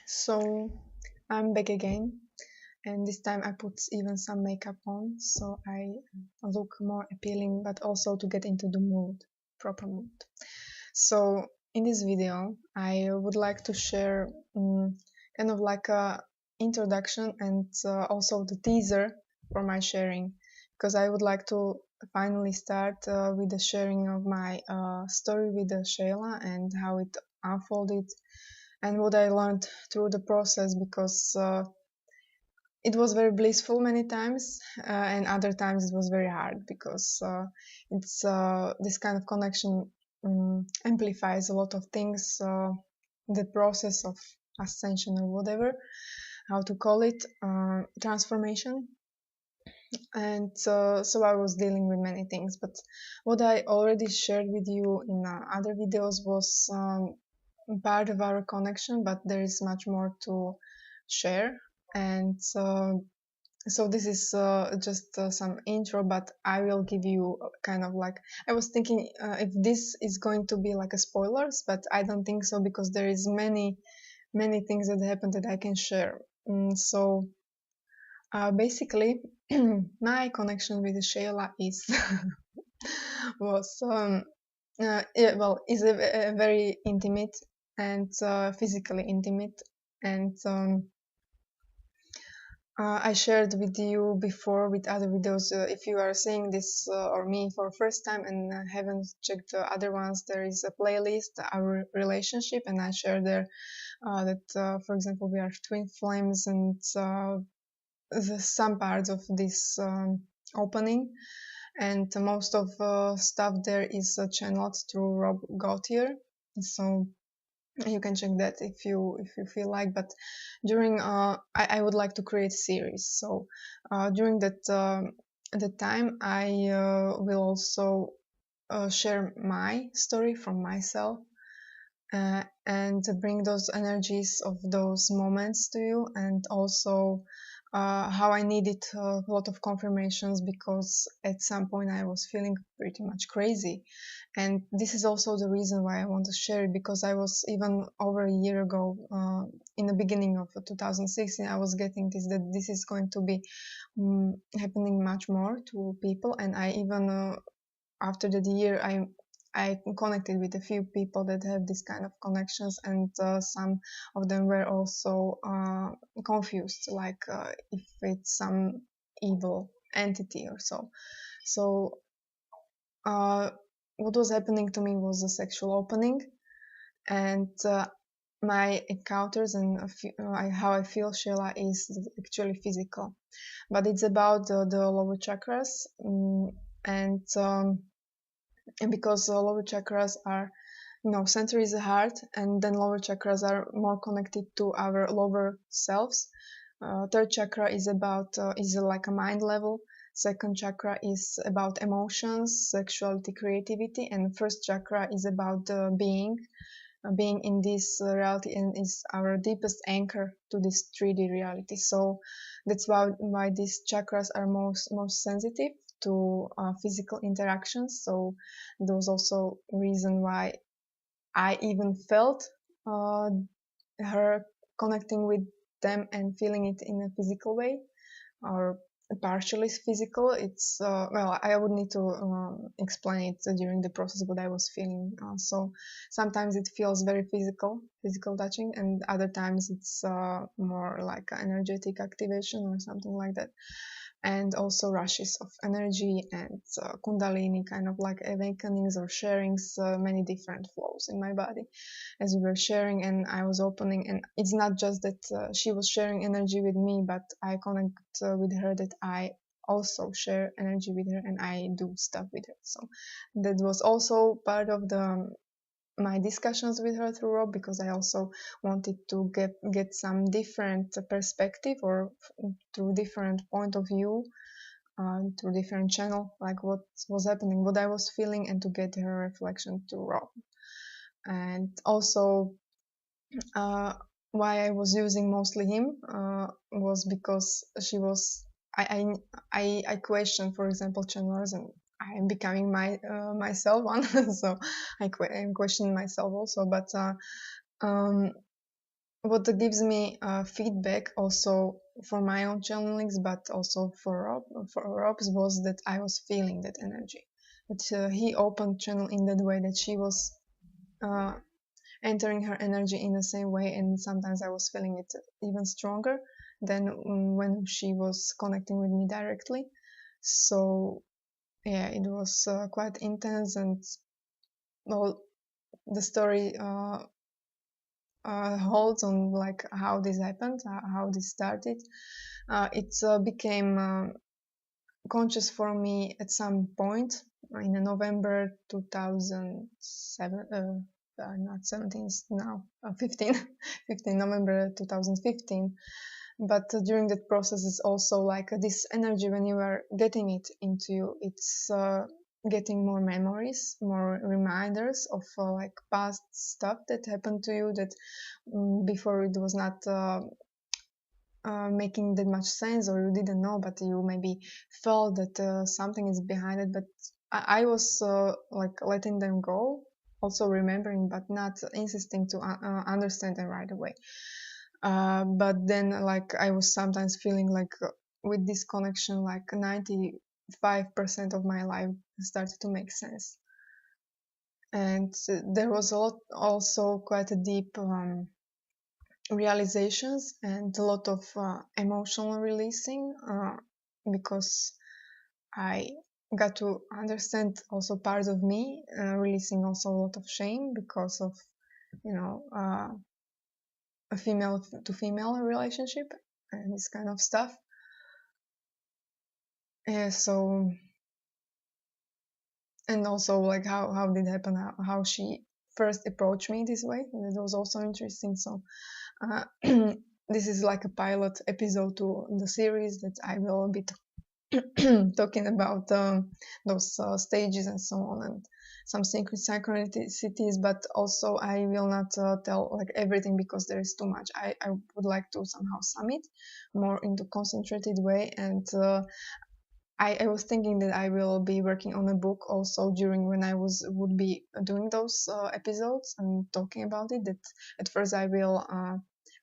So I'm back again, and this time I put even some makeup on, so I look more appealing, but also to get into the mood, proper mood. So in this video, I would like to share kind of like a introduction and also the teaser for my sharing, because I would like to finally start with the sharing of my story with Shayla and how it unfolded and what I learned through the process, because it was very blissful many times, and other times it was very hard because it's this kind of connection amplifies a lot of things. The process of ascension or whatever, how to call it, transformation. And so I was dealing with many things, but what I already shared with you in other videos was part of our connection, but there is much more to share. And so this is just some intro, but I will give you kind of like, I was thinking if this is going to be like a spoilers, but I don't think so, because there is many things that happened that I can share. So basically, my connection with Shayla is was yeah, well, is a very intimate and physically intimate, and I shared with you before with other videos. If you are seeing this or me for first time and haven't checked the other ones, there is a playlist, our relationship, and I share there that, for example, we are twin flames, and some parts of this opening, and most of stuff there is channeled through Rob Gautier. So you can check that if you feel like. But during I would like to create a series. So during that time, I will also share my story from myself, and bring those energies of those moments to you, and also how I needed a lot of confirmations, because at some point I was feeling pretty much crazy. And this is also the reason why I want to share it, because I was, even over a year ago, in the beginning of 2016, I was getting this, that this is going to be happening much more to people. And I even after that year, I connected with a few people that have this kind of connections, and some of them were also confused, like if it's some evil entity or so. So what was happening to me was a sexual opening, and my encounters and how I feel Shayla is actually physical, but it's about the lower chakras, and because lower chakras are, center is the heart, and then lower chakras are more connected to our lower selves. Third chakra is about is like a mind level. Second chakra is about emotions, sexuality, creativity, and first chakra is about being in this reality, and is our deepest anchor to this 3D reality. So that's why these chakras are most sensitive to physical interactions. So there was also reason why I even felt uh, her connecting with them and feeling it in a physical way, or partially physical. It's well, I would need to explain it during the process what I was feeling. So sometimes it feels very physical touching, and other times it's more like an energetic activation or something like that. And also rushes of energy and kundalini, kind of like awakenings or sharings, many different flows in my body as we were sharing, and I was opening. And it's not just that she was sharing energy with me, but I connect with her, that I also share energy with her and I do stuff with her. So that was also part of the my discussions with her through Rob, because I also wanted to get some different perspective, or through different point of view, through different channel, like what was happening, what I was feeling, and to get her reflection to Rob. And also why I was using mostly him was because she was I question, for example, channelers, and I am becoming myself one. So I'm questioning myself also, but what gives me feedback also for my own channelings, but also for Rob's, was that I was feeling that energy. That he opened channel in that way, that she was entering her energy in the same way, and sometimes I was feeling it even stronger than when she was connecting with me directly. So yeah, it was quite intense, and well, the story holds on like how this happened, how this started. It became conscious for me at some point in November 2007. Not 17 now, 15, 15 November 2015. But during that process, it's also like this energy, when you are getting it into you, it's getting more memories, more reminders of like past stuff that happened to you that before it was not making that much sense, or you didn't know, but you maybe felt that something is behind it. But I was like letting them go, also remembering, but not insisting to understand them right away. But then like I was sometimes feeling like with this connection, like 95% of my life started to make sense. And there was also quite a deep realizations and a lot of emotional releasing, because I got to understand also part of me, releasing also a lot of shame because of, a female to female relationship and this kind of stuff. Yeah, so, and also like how did it happen, how she first approached me this way. That was also interesting. So this is like a pilot episode to the series that I will be talking about those stages and so on, and some synchronicities, but also I will not tell like everything because there is too much. I would like to somehow sum it more into concentrated way, and I was thinking that I will be working on a book also during when I would be doing those episodes and talking about it. That at first I will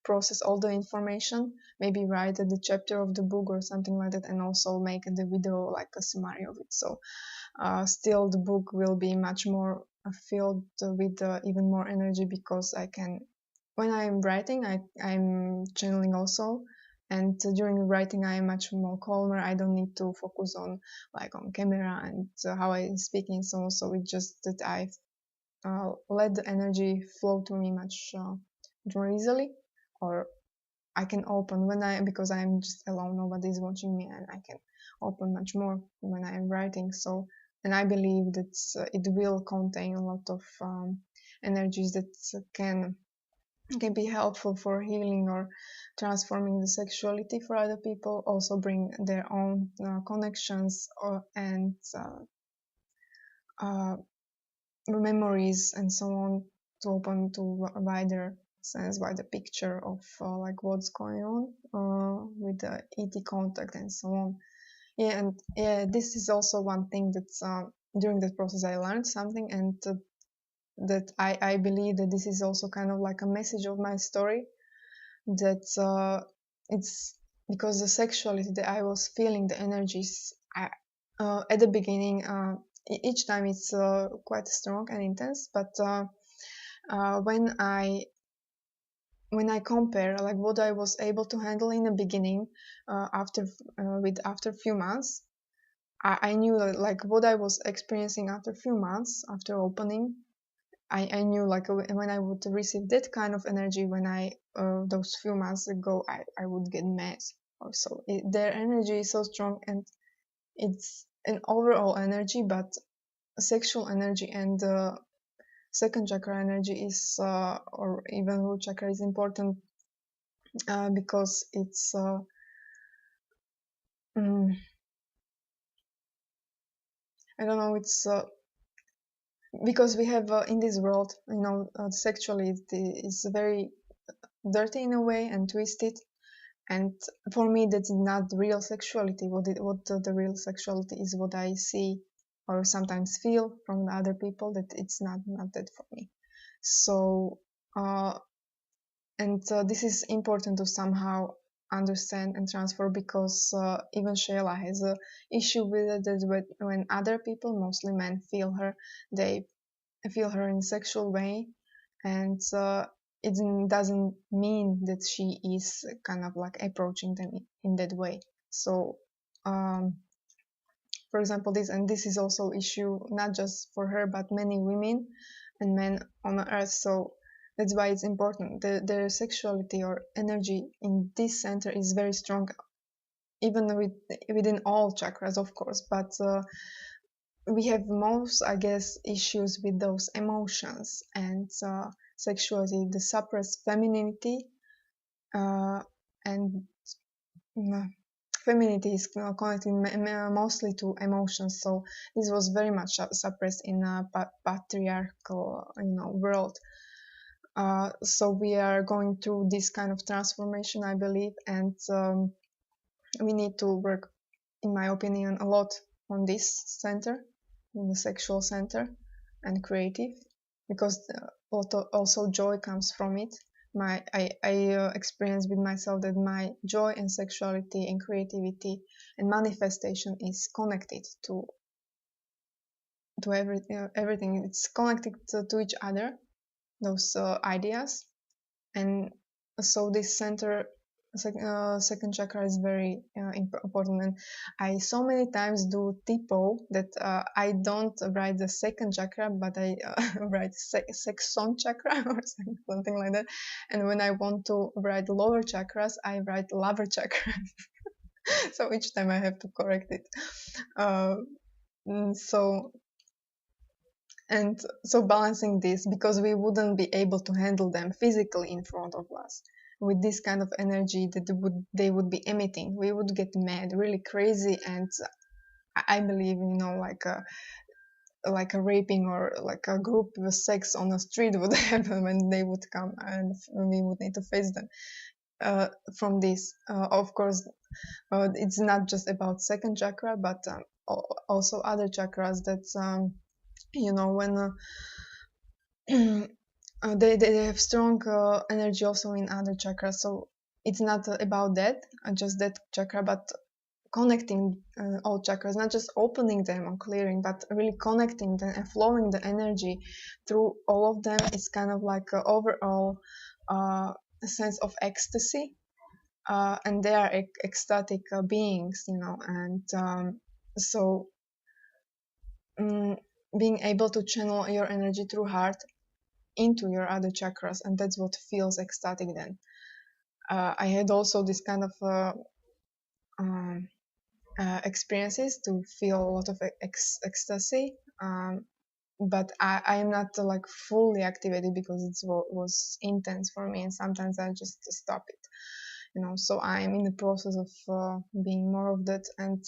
process all the information, maybe write the chapter of the book or something like that, and also make the video like a summary of it. So still the book will be much more filled with even more energy, because I can, when I'm writing, I'm channeling also, and during writing I am much more calmer. I don't need to focus on like on camera and how I'm speaking, so it's just that I let the energy flow to me much more easily, or I can open when because I'm just alone, nobody's watching me, and I can open much more when I'm writing. So, and I believe that it will contain a lot of energies that can be helpful for healing or transforming the sexuality for other people, also bring their own connections and memories and so on, to open to a wider sense, wider picture of like what's going on with the ET contact and so on. Yeah, and yeah, this is also one thing that during that process I learned something, and that I believe that this is also kind of like a message of my story, that it's because the sexuality that I was feeling, the energies at the beginning, each time it's quite strong and intense, but when I compare like what I was able to handle in the beginning, after a few months, I knew that, like what I was experiencing after a few months after opening, I knew like when I would receive that kind of energy, when I those few months ago, I would get mad. Also, their energy is so strong, and it's an overall energy, but sexual energy and second chakra energy is, or even root chakra is important, because it's I don't know, it's because we have in this world, sexuality is very dirty in a way and twisted, and for me that's not real sexuality. What the real sexuality is, what I see or sometimes feel from the other people, that it's not that for me. So And this is important to somehow understand and transfer, because even Shayla has a issue with it, that when other people, mostly men, feel her, they feel her in sexual way, and it doesn't mean that she is kind of like approaching them in that way. So for example, this is also issue not just for her but many women and men on earth. So that's why it's important. Their sexuality or energy in this center is very strong, even within all chakras, of course. But we have most, I guess, issues with those emotions and sexuality, the suppressed femininity, and femininity is connected mostly to emotions. So this was very much suppressed in a patriarchal, world. So we are going through this kind of transformation, I believe, and we need to work, in my opinion, a lot on this center, in the sexual center, and creative, because also joy comes from it. I experience with myself that my joy and sexuality and creativity and manifestation is connected to everything. It's connected to each other, those ideas. And so this center, second chakra, is very important. And I so many times do typo that I don't write the second chakra, but I write sexon chakra or something like that. And when I want to write lower chakras, I write lover chakra. So each time I have to correct it. So balancing this, because we wouldn't be able to handle them physically in front of us with this kind of energy that they would be emitting, we would get mad, really crazy. And I believe, like a raping or like a group of sex on the street would happen when they would come, and we would need to face them from this. Of course, it's not just about second chakra, but also other chakras that when they have strong energy also in other chakras. So it's not about that, just that chakra, but connecting all chakras, not just opening them or clearing, but really connecting them and flowing the energy through all of them. Is kind of like an overall sense of ecstasy, and they are ecstatic beings, and so being able to channel your energy through heart into your other chakras, and that's what feels ecstatic then. I had also this kind of experiences to feel a lot of ecstasy, but I am not like fully activated, because it was intense for me, and sometimes I just stop it, so I'm in the process of being more of that. And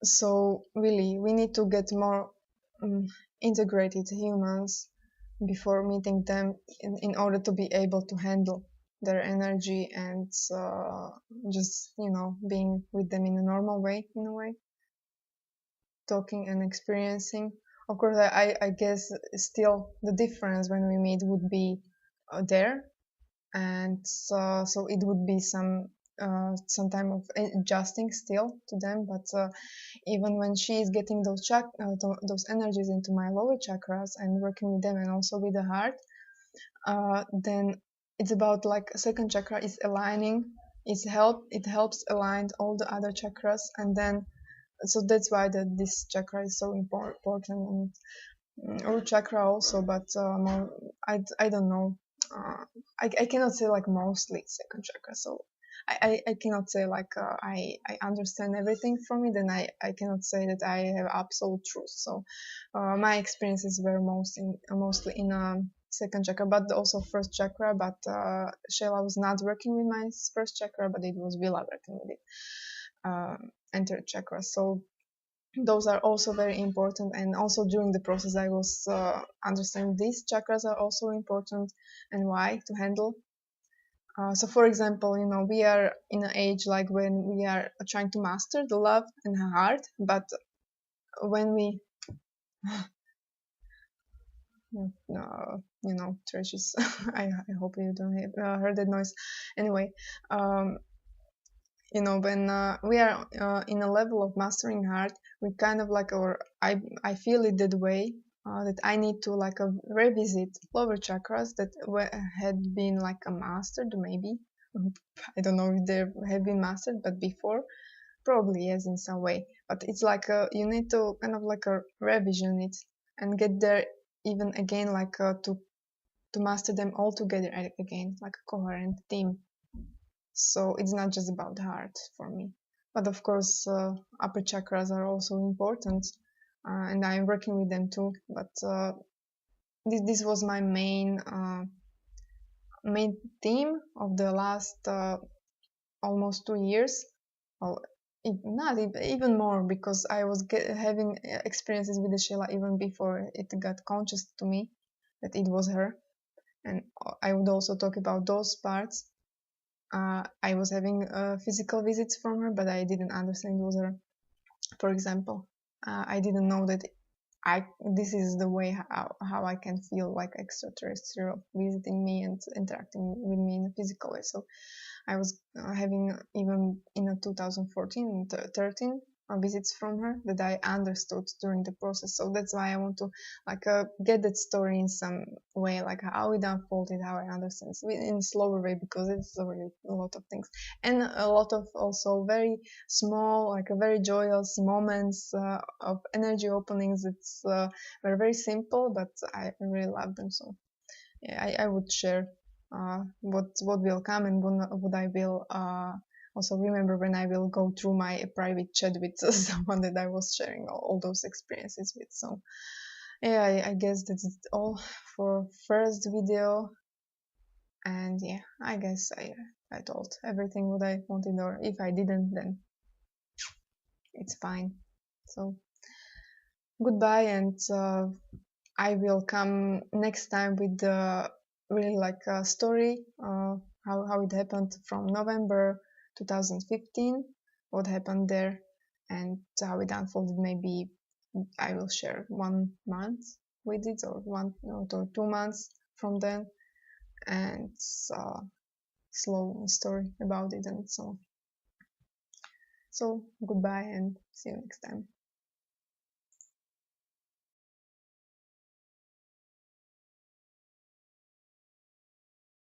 so really we need to get more integrated humans before meeting them, in order to be able to handle their energy, and just being with them in a normal way, in a way, talking and experiencing. Of course, I guess still the difference when we meet would be there, and so it would be some time of adjusting still to them. But even when she is getting those energies into my lower chakras and working with them, and also with the heart, then it's about like second chakra is aligning. It helps align all the other chakras, and then so that's why this chakra is so important. And root chakra also, but I don't know. I cannot say like mostly second chakra. So I cannot say like I understand everything from it, and I cannot say that I have absolute truth. So my experiences were mostly in second chakra, but also first chakra. But Shayla was not working with my first chakra, but it was Villa working with it, and third chakra. So those are also very important. And also during the process I was understanding these chakras are also important, and why to handle. So for example, we are in an age like when we are trying to master the love and the heart, but when we trashes. I hope you don't have heard that noise. Anyway, um, when we are in a level of mastering heart, we kind of like, or I feel it that way, that I need to like revisit lower chakras that had been like a mastered, maybe. I don't know if they have been mastered, but before, probably yes, in some way. But it's like you need to kind of like a revision it and get there even again, like to master them all together again, like a coherent theme. So it's not just about the heart for me. But of course, upper chakras are also important, and I'm working with them too. But this was my main theme of the last almost 2 years. Well, not even more, because I was having experiences with the Shayla even before it got conscious to me that it was her. And I would also talk about those parts. I was having physical visits from her, but I didn't understand it was her. For example, I didn't know that this is the way how I can feel like extraterrestrial visiting me and interacting with me in a physical way. So I was having even in a 2014 and 13 visits from her that I understood during the process. So that's why I want to like get that story in some way, like how it unfolded, how I understand it in a slower way, because it's already a lot of things and a lot of also very small, like a very joyous moments of energy openings. It's were very simple, but I really love them. So yeah, I would share what will come, and what I will also remember when I will go through my private chat with someone that I was sharing all those experiences with. So yeah, I guess that's all for first video. And yeah, I guess I told everything what I wanted, or if I didn't, then it's fine. So goodbye, and I will come next time with the really like a story, how it happened from November 2015, what happened there, and how it unfolded. Maybe I will share 1 month with it, or 2 months from then, and slow story about it, and so goodbye, and see you next time.